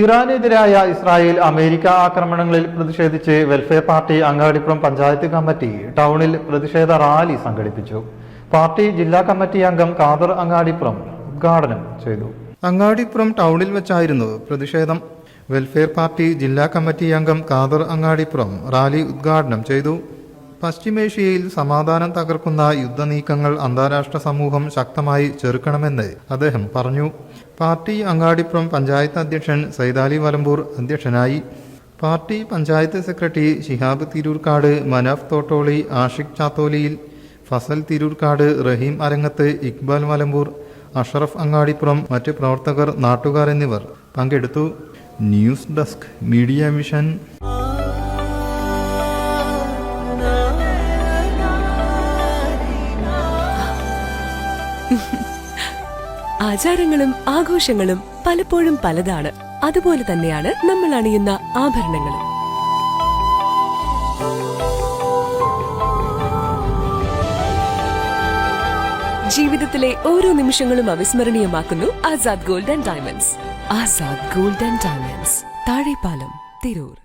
ഇറാനെതിരായ Israel America ആക്രമണങ്ങളിൽ പ്രതിഷേധിച്ച് Welfare Party Angadippuram panchayat committee ടൗണിൽ പ്രതിഷേധ റാലി സംഘടിപ്പിച്ചു. പാർട്ടി ജില്ലാ കമ്മിറ്റി അംഗം ഖാദർ അങ്ങാടിപ്പുറം ഉദ്ഘാടനം ചെയ്തു. അങ്ങാടിപ്പുറം ടൗണിൽ വെച്ചായിരുന്നു പ്രതിഷേധം. വെൽഫെയർ പാർട്ടി ജില്ലാ കമ്മിറ്റി അംഗം ഖാദർ അങ്ങാടിപ്പുറം റാലി ഉദ്ഘാടനം ചെയ്തു. പശ്ചിമേഷ്യയിൽ സമാധാനം തകർക്കുന്ന യുദ്ധനീക്കങ്ങൾ അന്താരാഷ്ട്ര സമൂഹം ശക്തമായി ചെറുക്കണമെന്ന് അദ്ദേഹം പറഞ്ഞു. പാർട്ടി അങ്ങാടിപ്പുറം പഞ്ചായത്ത് അധ്യക്ഷൻ സൈദാലി വലമ്പൂർ അധ്യക്ഷനായി. പാർട്ടി പഞ്ചായത്ത് സെക്രട്ടറി ശിഹാബ് തിരൂർക്കാട്, മനാഫ് തോട്ടോളി, ആഷിഖ് ചാത്തോലിയിൽ, ഫസൽ തിരൂർക്കാട്, റഹീം അരങ്ങത്ത്, ഇക്ബാൽ വലമ്പൂർ, അഷറഫ് അങ്ങാടിപ്പുറം, മറ്റ് പ്രവർത്തകർ, നാട്ടുകാർ എന്നിവർ പങ്കെടുത്തു. News desk media mission. ആചാരങ്ങളും ആഘോഷങ്ങളും പലപ്പോഴും പലതാണ്. അതുപോലെ തന്നെയാണ് നമ്മൾ അണിയുന്ന ആഭരണങ്ങളും. ജീവിതത്തിലെ ഓരോ നിമിഷങ്ങളും അവിസ്മരണീയമാക്കുന്നു Azad gold and diamonds. Azad gold and diamonds, Thazhepalam, Tirur.